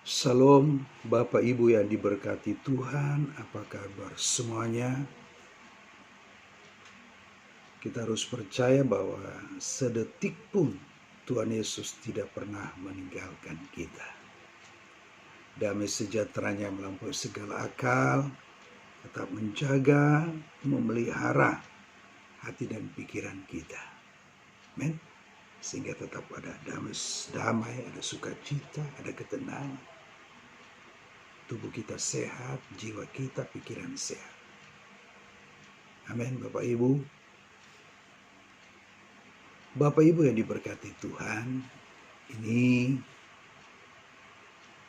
Salam Bapak Ibu yang diberkati Tuhan, apa kabar semuanya? Kita harus percaya bahwa sedetik pun Tuhan Yesus tidak pernah meninggalkan kita. Damai sejahteranya melampaui segala akal, tetap menjaga, memelihara hati dan pikiran kita. Amin. Sehingga tetap ada damai, ada sukacita, ada ketenangan. Tubuh kita sehat, jiwa kita, pikiran sehat. Amin, Bapak Ibu. Bapak Ibu yang diberkati Tuhan, ini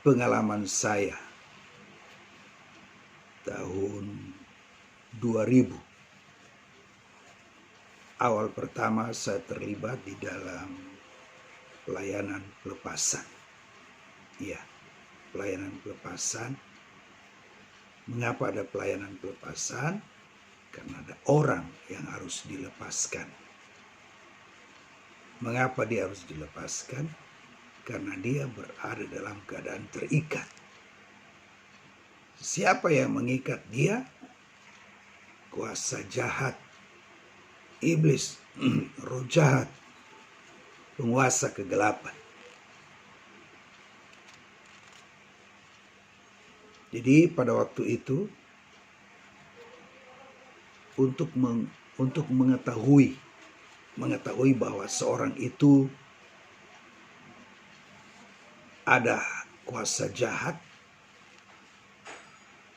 pengalaman saya tahun 2000. Awal pertama saya terlibat di dalam pelayanan pelepasan. Iya, pelayanan pelepasan. Mengapa ada pelayanan pelepasan? Karena ada orang yang harus dilepaskan. Mengapa dia harus dilepaskan? Karena dia berada dalam keadaan terikat. Siapa yang mengikat dia? Kuasa jahat, iblis, roh jahat, penguasa kegelapan. Jadi pada waktu itu untuk mengetahui bahwa seorang itu ada kuasa jahat,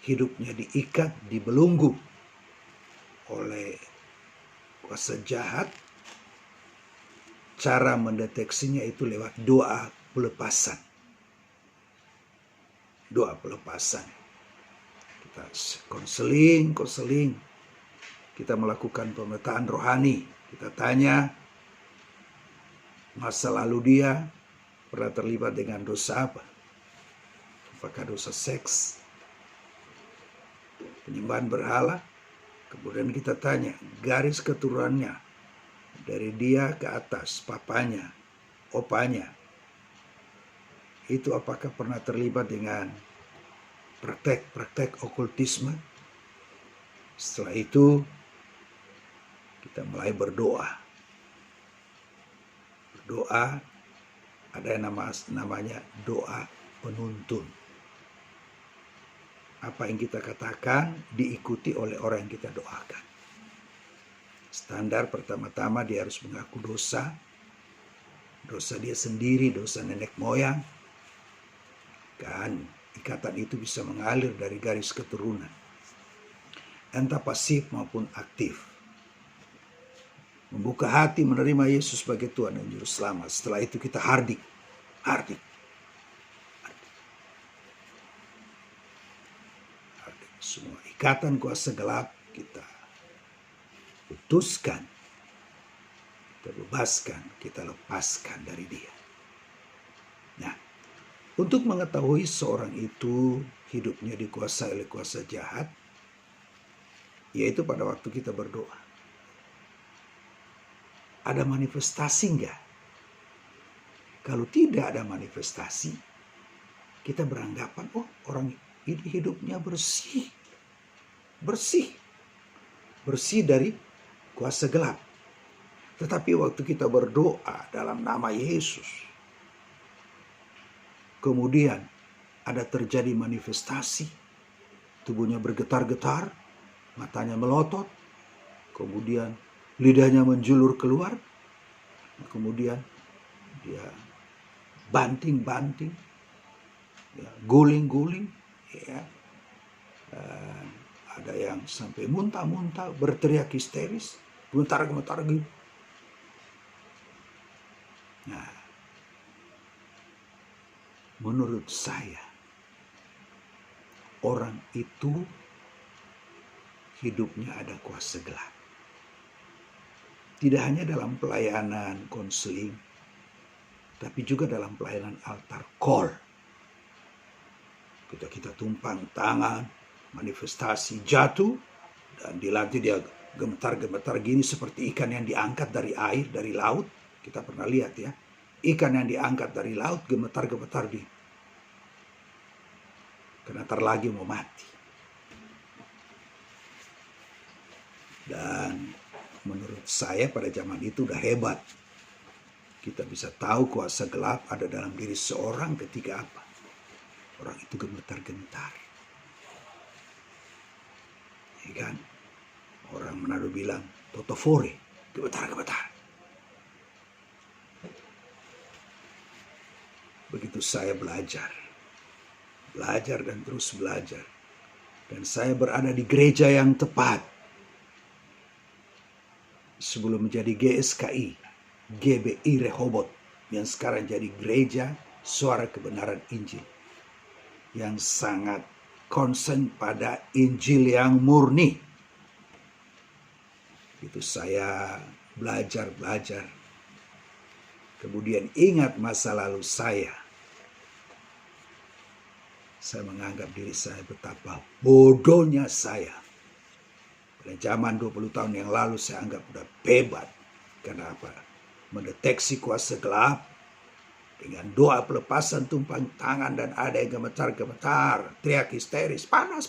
hidupnya diikat, dibelenggu oleh kuasa jahat, cara mendeteksinya itu lewat doa pelepasan. Doa pelepasan. Kita konseling. Kita melakukan pemetaan rohani. Kita tanya masa lalu dia pernah terlibat dengan dosa apa? Apakah dosa seks, penyembahan berhala? Kemudian kita tanya garis keturunannya dari dia ke atas, papanya, opanya. Itu apakah pernah terlibat dengan praktek okultisme? Setelah itu kita mulai berdoa. Berdoa, ada yang namanya doa penuntun. Apa yang kita katakan diikuti oleh orang yang kita doakan. Standar pertama-tama dia harus mengaku dosa. Dosa dia sendiri, dosa nenek moyang. Kan ikatan itu bisa mengalir dari garis keturunan. Entah pasif maupun aktif. Membuka hati menerima Yesus sebagai Tuhan dan Juru Selamat. Setelah itu kita hardik. Semua ikatan kuasa gelap kita putuskan, kita bebaskan, kita lepaskan dari dia. Nah, untuk mengetahui seorang itu hidupnya dikuasai oleh kuasa jahat, yaitu pada waktu kita berdoa. Ada manifestasi enggak? Kalau tidak ada manifestasi, kita beranggapan, oh orang ini hidupnya bersih dari kuasa gelap. Tetapi waktu kita berdoa dalam nama Yesus, kemudian ada terjadi manifestasi, tubuhnya bergetar-getar, matanya melotot, kemudian lidahnya menjulur keluar, kemudian dia banting-banting, ya, guling-guling, ya. Ada yang sampai muntah-muntah, berteriak histeris, gemetar-gemetar gitu. Nah, menurut saya, orang itu hidupnya ada kuasa gelap. Tidak hanya dalam pelayanan konseling, tapi juga dalam pelayanan altar call. Kita tumpang tangan, manifestasi jatuh, dan dilatih dia gemetar-gemetar gini seperti ikan yang diangkat dari air, dari laut. Kita pernah lihat ya, ikan yang diangkat dari laut gemetar-gemetar di karena tar lagi mau mati. Dan menurut saya pada zaman itu udah hebat. Kita bisa tahu kuasa gelap ada dalam diri seorang ketika apa? Orang itu gemetar-gemetar. Ya kan? Orang Manado bilang, totofore, gemetar-gemetar. Begitu saya belajar dan terus belajar. Dan saya berada di gereja yang tepat. Sebelum menjadi GSKI, GBI Rehoboth, yang sekarang jadi Gereja Suara Kebenaran Injil. Yang sangat concern pada Injil yang murni. Itu saya belajar. Kemudian ingat masa lalu saya. Saya menganggap diri saya betapa bodohnya saya. Pada zaman 20 tahun yang lalu saya anggap udah hebat. Kenapa? Mendeteksi kuasa gelap dengan doa pelepasan tumpang tangan dan ada yang gemetar-gemetar, teriak histeris, panas.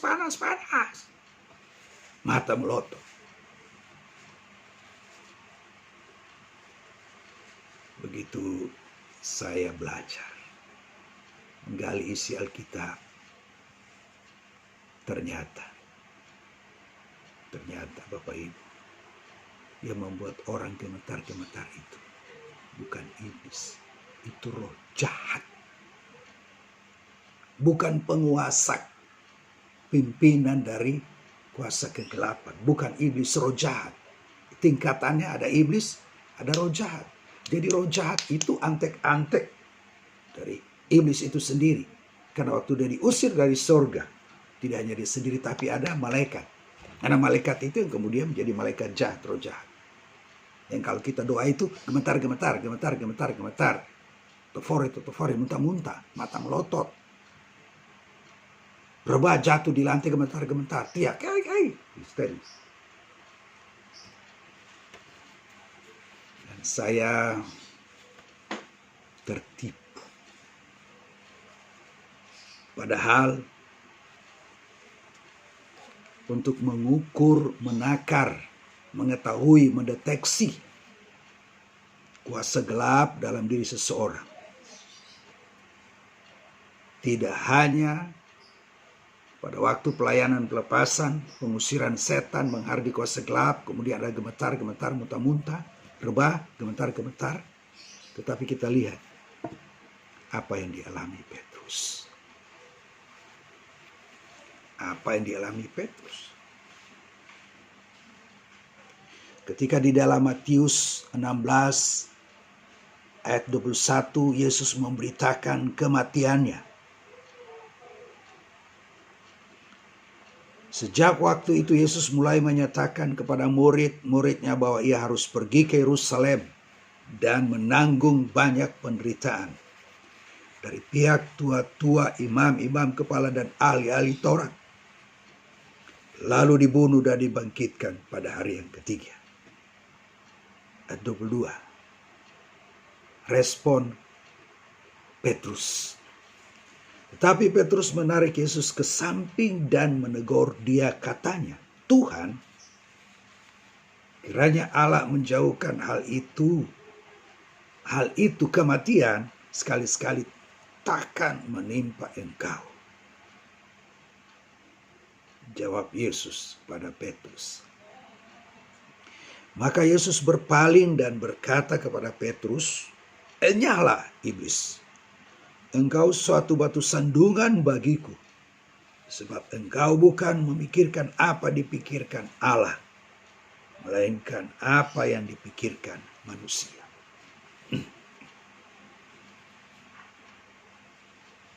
Mata melotot. Begitu saya belajar, menggali isi Alkitab, ternyata Bapak Ibu, yang membuat orang gemetar-gemetar itu bukan iblis, itu roh jahat. Bukan penguasa, pimpinan dari kuasa kegelapan, bukan iblis, roh jahat. Tingkatannya ada iblis, ada roh jahat. Jadi roh jahat itu antek-antek dari iblis itu sendiri. Karena waktu dia diusir dari surga, tidak hanya dia sendiri tapi ada malaikat. Karena malaikat itu yang kemudian menjadi malaikat jahat, roh jahat. Yang kalau kita doa itu gemetar. Totofore, muntah-muntah, mata melotot. Rebah jatuh di lantai gemetar, tiak, histeris. Dan saya tertipu. Padahal untuk mengukur, menakar, mengetahui, mendeteksi kuasa gelap dalam diri seseorang, tidak hanya pada waktu pelayanan pelepasan, pengusiran setan, menghardi kuasa gelap, kemudian ada gemetar, muntah-muntah, rebah, gemetar, tetapi kita lihat apa yang dialami Petrus. Ketika di dalam Matius 16 ayat 21 Yesus memberitakan kematiannya. Sejak waktu itu Yesus mulai menyatakan kepada murid-muridnya bahwa ia harus pergi ke Yerusalem dan menanggung banyak penderitaan dari pihak tua-tua, imam-imam kepala dan ahli-ahli Taurat. Lalu dibunuh dan dibangkitkan pada hari yang ketiga. Ayat 22. Respon Petrus. Tetapi Petrus menarik Yesus ke samping dan menegur dia, katanya, Tuhan, kiranya Allah menjauhkan hal itu kematian sekali-sekali takkan menimpa engkau. Jawab Yesus pada Petrus. Maka Yesus berpaling dan berkata kepada Petrus, enyahlah iblis, engkau suatu batu sandungan bagiku, sebab engkau bukan memikirkan apa dipikirkan Allah, melainkan apa yang dipikirkan manusia.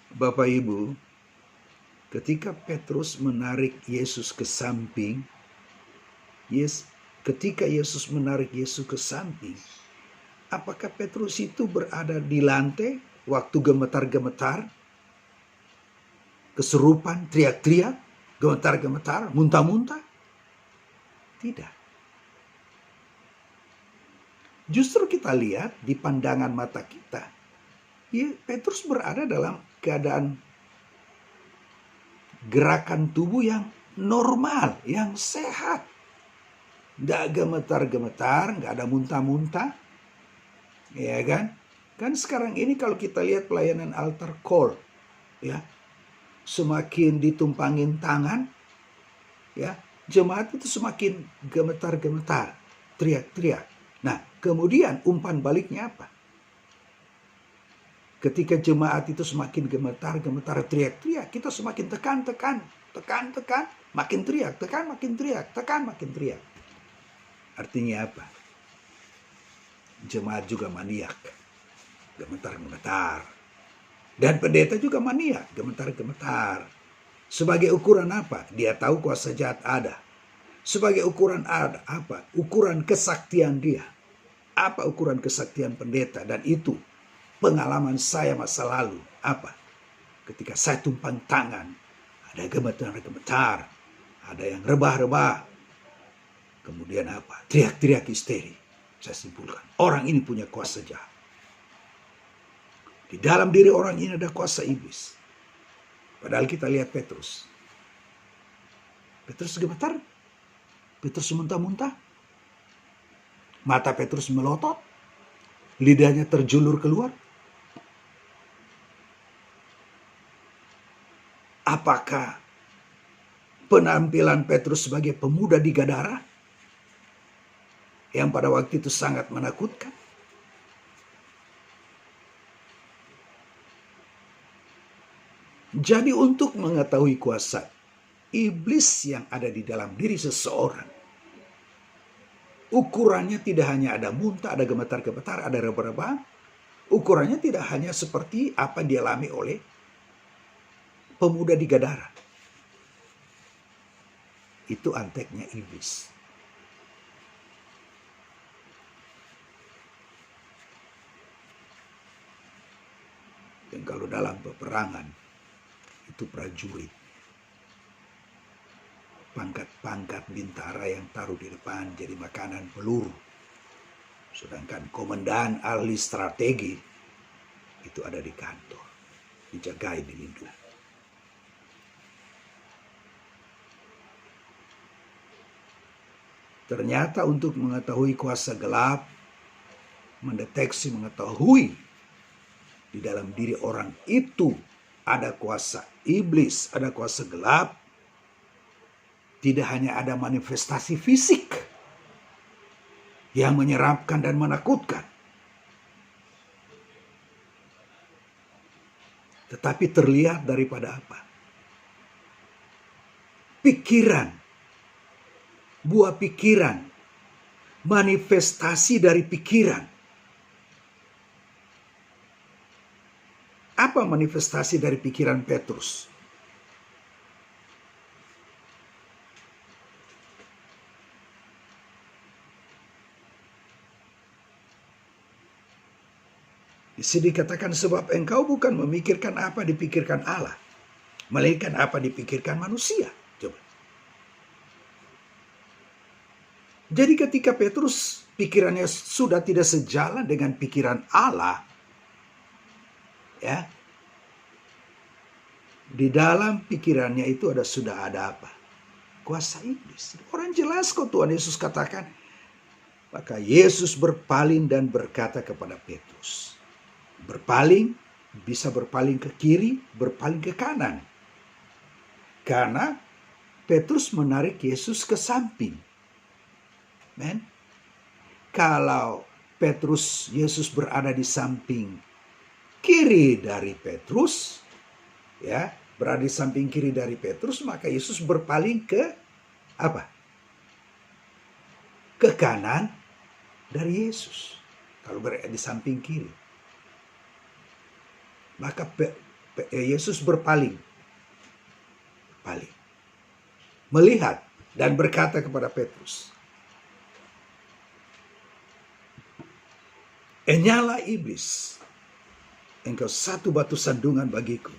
Bapak Ibu, ketika Petrus menarik Yesus ke samping, apakah Petrus itu berada di lantai waktu gemetar-gemetar, kesurupan, teriak-teriak, gemetar-gemetar, muntah-muntah? Tidak. Justru kita lihat di pandangan mata kita, Petrus berada dalam keadaan gerakan tubuh yang normal, yang sehat. Nggak gemetar-gemetar, nggak ada muntah-muntah. Ya kan? Kan sekarang ini kalau kita lihat pelayanan altar call, ya, semakin ditumpangin tangan, ya, jemaat itu semakin gemetar-gemetar, teriak-teriak. Nah, kemudian umpan baliknya apa? Ketika jemaat itu semakin gemetar-gemetar, teriak-teriak, kita semakin tekan, makin teriak, tekan, makin teriak. Artinya apa? Jemaat juga maniak, gemetar-gemetar. Dan pendeta juga maniak, gemetar-gemetar. Sebagai ukuran apa? Dia tahu kuasa jahat ada. Sebagai ukuran ada apa? Ukuran kesaktian dia. Apa ukuran kesaktian pendeta? Dan itu pengalaman saya masa lalu. Apa? Ketika saya tumpang tangan, ada gemetar-gemetar, ada yang rebah-rebah. Kemudian apa? Teriak-teriak histeri. Saya simpulkan, orang ini punya kuasa jahat. Di dalam diri orang ini ada kuasa iblis. Padahal kita lihat Petrus. Petrus gemetar. Petrus muntah-muntah. Mata Petrus melotot. Lidahnya terjulur keluar. Apakah penampilan Petrus sebagai pemuda di Gadara yang pada waktu itu sangat menakutkan? Jadi untuk mengetahui kuasa iblis yang ada di dalam diri seseorang, ukurannya tidak hanya ada muntah, ada gemetar-gemetar, ada rebah-rebah. Ukurannya tidak hanya seperti apa dialami oleh pemuda di Gadara. Itu anteknya iblis. Dan kalau dalam peperangan, itu prajurit. Pangkat-pangkat bintara yang taruh di depan jadi makanan peluru. Sedangkan komandan ahli strategi itu ada di kantor, dijagai, dilindungi. Ternyata untuk mengetahui kuasa gelap, mendeteksi, mengetahui di dalam diri orang itu ada kuasa iblis, ada kuasa gelap, tidak hanya ada manifestasi fisik yang menyeramkan dan menakutkan, tetapi terlihat daripada apa? Pikiran, buah pikiran, manifestasi dari pikiran. Apa manifestasi dari pikiran Petrus? Di sini dikatakan, sebab engkau bukan memikirkan apa dipikirkan Allah, melainkan apa dipikirkan manusia. Coba. Jadi ketika Petrus pikirannya sudah tidak sejalan dengan pikiran Allah, ya, di dalam pikirannya itu sudah ada apa? Kuasa iblis. Orang jelas kok Tuhan Yesus katakan. Maka Yesus berpaling dan berkata kepada Petrus. Berpaling, bisa berpaling ke kiri, berpaling ke kanan. Karena Petrus menarik Yesus ke samping. Men? Kalau Yesus berada di samping kiri dari Petrus, ya, berada di samping kiri dari Petrus, maka Yesus berpaling ke apa? Ke kanan dari Yesus. Kalau berada di samping kiri, maka Yesus berpaling, melihat dan berkata kepada Petrus, "Enyala iblis, engkau satu batu sandungan bagiku.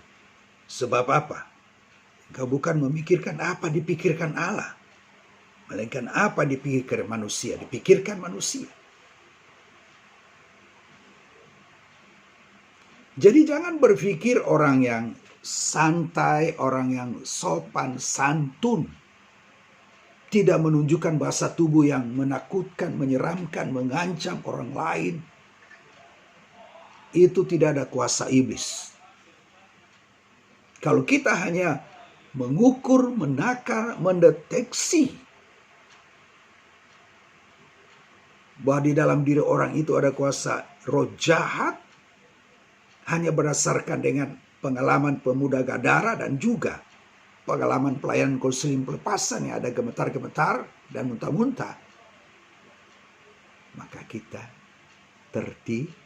Sebab apa? Engkau bukan memikirkan apa dipikirkan Allah, melainkan apa dipikirkan manusia." Dipikirkan manusia. Jadi jangan berpikir orang yang santai, orang yang sopan, santun. Tidak menunjukkan bahasa tubuh yang menakutkan, menyeramkan, mengancam orang lain. Itu tidak ada kuasa iblis. Kalau kita hanya mengukur, menakar, mendeteksi bahwa di dalam diri orang itu ada kuasa roh jahat, hanya berdasarkan dengan pengalaman pemuda Gadara dan juga pengalaman pelayanan konseling pelepasan yang ada gemetar-gemetar dan muntah-muntah, maka kita tertipu.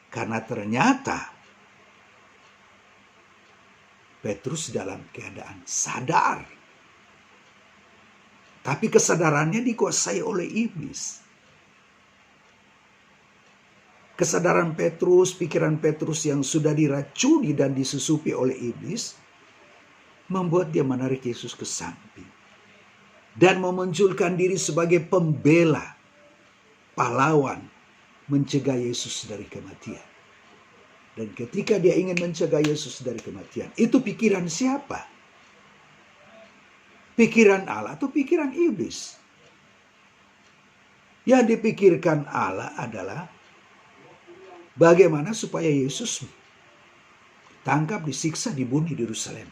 Karena ternyata Petrus dalam keadaan sadar, tapi kesadarannya dikuasai oleh iblis. Kesadaran Petrus, pikiran Petrus yang sudah diracuni dan disusupi oleh iblis, membuat dia menarik Yesus ke samping dan memunculkan diri sebagai pembela, pahlawan, mencegah Yesus dari kematian. Dan ketika dia ingin mencegah Yesus dari kematian, itu pikiran siapa? Pikiran Allah atau pikiran iblis? Yang dipikirkan Allah adalah bagaimana supaya Yesus tangkap, disiksa, dibunuh di Yerusalem.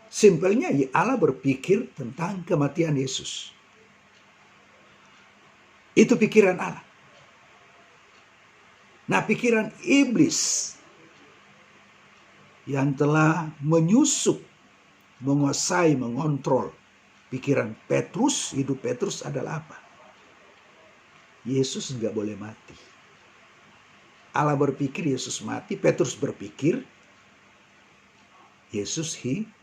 Simpelnya Allah berpikir tentang kematian Yesus. Itu pikiran Allah. Nah, pikiran iblis yang telah menyusup, menguasai, mengontrol pikiran Petrus, hidup Petrus adalah apa? Yesus nggak boleh mati. Allah berpikir Yesus mati, Petrus berpikir Yesus hidup.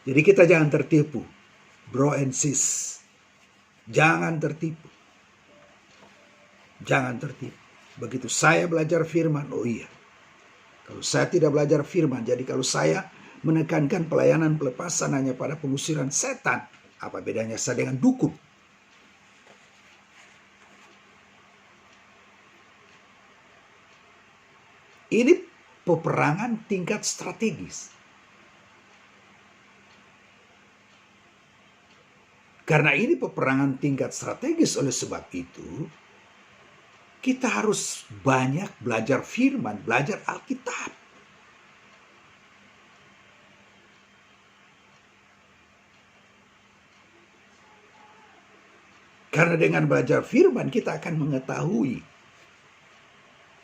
Jadi kita jangan tertipu, bro and sis. Jangan tertipu. Jangan tertipu. Begitu saya belajar firman, oh iya. Kalau saya tidak belajar firman, jadi kalau saya menekankan pelayanan pelepasan hanya pada pengusiran setan, apa bedanya saya dengan dukun? Ini peperangan tingkat strategis. Karena ini peperangan tingkat strategis, oleh sebab itu kita harus banyak belajar firman, belajar Alkitab. Karena dengan belajar firman kita akan mengetahui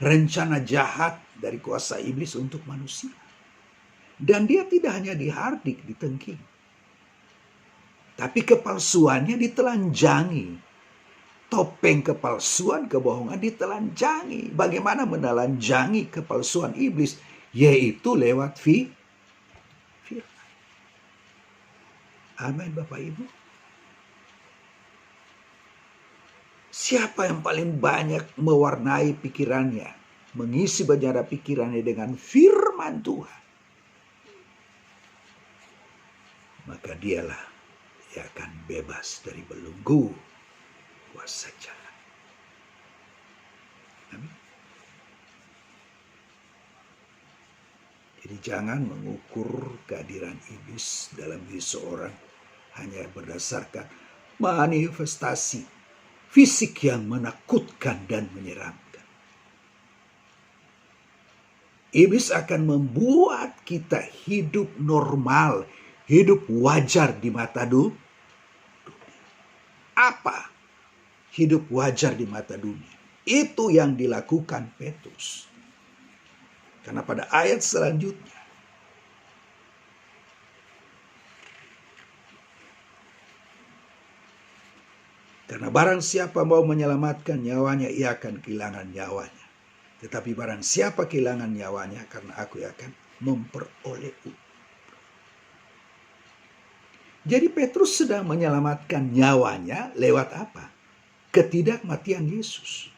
rencana jahat dari kuasa iblis untuk manusia. Dan dia tidak hanya dihardik, ditengking, tapi kepalsuannya ditelanjangi. Topeng kepalsuan, kebohongan ditelanjangi. Bagaimana menelanjangi kepalsuan iblis? Yaitu lewat firman. Amin, Bapak Ibu. Siapa yang paling banyak mewarnai pikirannya, mengisi banyara pikirannya dengan firman Tuhan, maka dialah yang akan bebas dari belenggu kuasa jahat. Amin. Jadi jangan mengukur kehadiran iblis dalam diri seorang hanya berdasarkan manifestasi fisik yang menakutkan dan menyeramkan. Iblis akan membuat kita hidup normal, hidup wajar di mata dunia. Apa hidup wajar di mata dunia? Itu yang dilakukan Petrus. Karena pada ayat selanjutnya, karena barang siapa mau menyelamatkan nyawanya, ia akan kehilangan nyawanya. Tetapi barang siapa kehilangan nyawanya, karena aku akan memperoleh. Jadi Petrus sedang menyelamatkan nyawanya lewat apa? Ketidakmatian Yesus.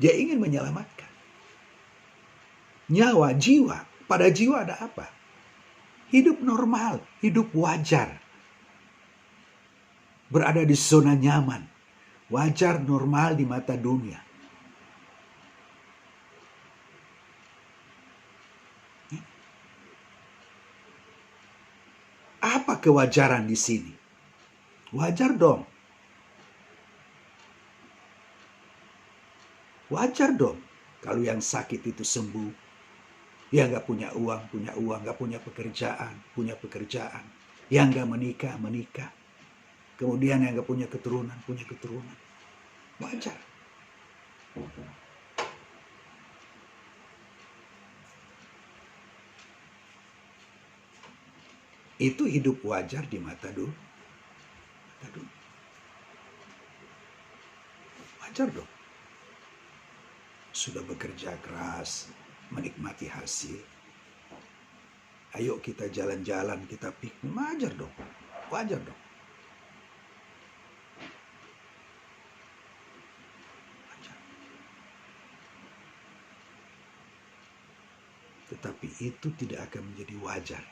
Dia ingin menyelamatkan nyawa, jiwa. Pada jiwa ada apa? Hidup normal, hidup wajar. berada di zona nyaman, wajar, normal di mata dunia. Apa kewajaran di sini? Wajar dong. Wajar dong kalau yang sakit itu sembuh. Yang nggak punya uang, nggak punya pekerjaan, punya pekerjaan. Yang nggak menikah, menikah. Kemudian yang nggak punya keturunan, punya keturunan. Wajar. Itu hidup wajar di mata dunia. Wajar dong. Sudah bekerja keras, menikmati hasil. Ayo kita jalan-jalan, kita piknik. Wajar dong. Wajar dong. Wajar. Tetapi itu tidak akan menjadi wajar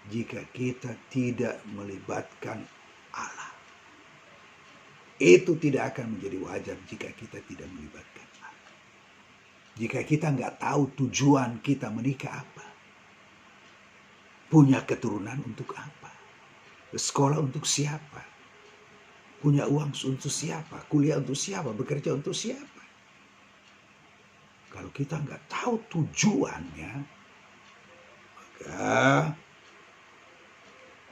jika kita tidak melibatkan Allah. Itu tidak akan menjadi wajar jika kita tidak melibatkan Allah. Jika kita nggak tahu tujuan kita menikah apa. Punya keturunan untuk apa? Sekolah untuk siapa? Punya uang untuk siapa? Kuliah untuk siapa? Bekerja untuk siapa? Kalau kita nggak tahu tujuannya, maka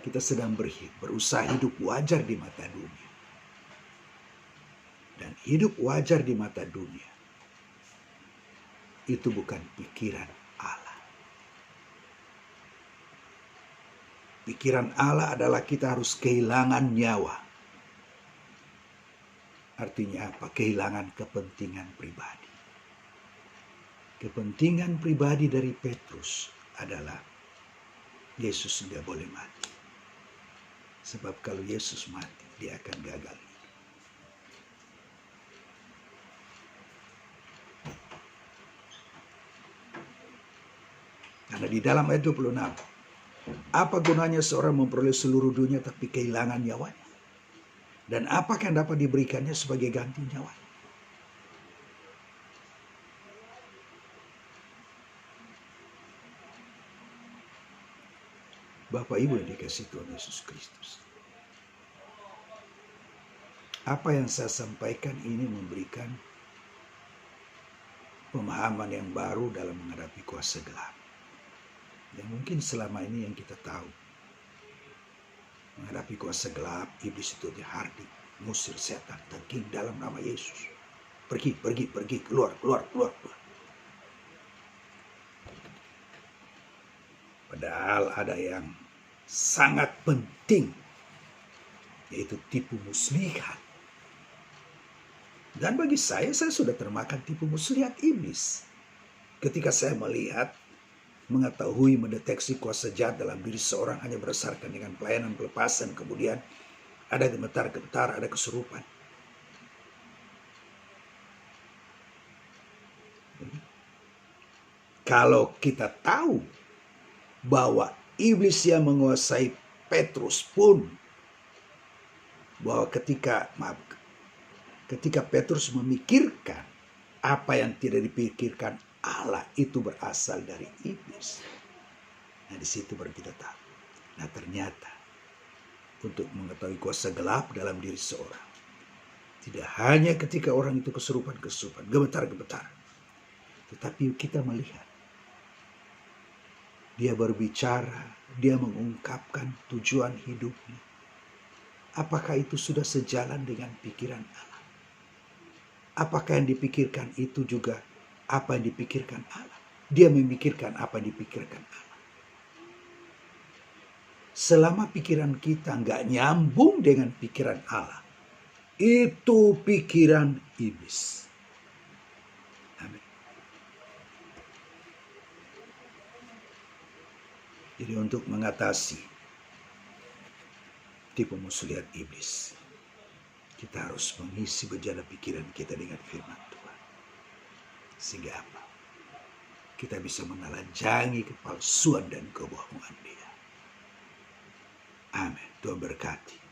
kita sedang berusaha hidup wajar di mata dunia. Dan hidup wajar di mata dunia itu bukan pikiran Allah. Pikiran Allah adalah kita harus kehilangan nyawa. Artinya apa? Kehilangan kepentingan pribadi. Kepentingan pribadi dari Petrus adalah Yesus tidak boleh mati. Sebab kalau Yesus mati, dia akan gagal. Karena di dalam ayat 26, apa gunanya seorang memperoleh seluruh dunia tapi kehilangan nyawanya? Dan apakah yang dapat diberikannya sebagai ganti nyawanya? Bapak Ibu yang dikasihi Tuhan Yesus Kristus. Apa yang saya sampaikan ini memberikan pemahaman yang baru dalam menghadapi kuasa gelap. Yang mungkin selama ini yang kita tahu. Menghadapi kuasa gelap, iblis itu hardik, musir setan, tengking dalam nama Yesus. Pergi, keluar. Padahal ada yang sangat penting, yaitu tipu muslihat. Dan bagi saya sudah termakan tipu muslihat iblis. Ketika saya melihat, mengetahui, mendeteksi kuasa jahat dalam diri seorang hanya berdasarkan dengan pelayanan pelepasan, kemudian ada gemetar-gemetar, ada kesurupan. Kalau kita tahu bahwa iblis yang menguasai Petrus pun, bahwa ketika Petrus memikirkan apa yang tidak dipikirkan Allah, itu berasal dari iblis. Nah, di situ baru kita tahu. Nah, ternyata untuk mengetahui kuasa gelap dalam diri seorang, tidak hanya ketika orang itu kesurupan, gemetar, tetapi kita melihat dia berbicara, dia mengungkapkan tujuan hidupnya. Apakah itu sudah sejalan dengan pikiran Allah? Apakah yang dipikirkan itu juga apa yang dipikirkan Allah? Dia memikirkan apa yang dipikirkan Allah. Selama pikiran kita nggak nyambung dengan pikiran Allah, itu pikiran iblis. Amin. Jadi untuk mengatasi tipu muslihat iblis, kita harus mengisi bejana pikiran kita dengan firman Tuhan. Sehingga apa? Kita bisa menelanjangi kepalsuan dan kebohongan dia. Amin. Tuhan berkati.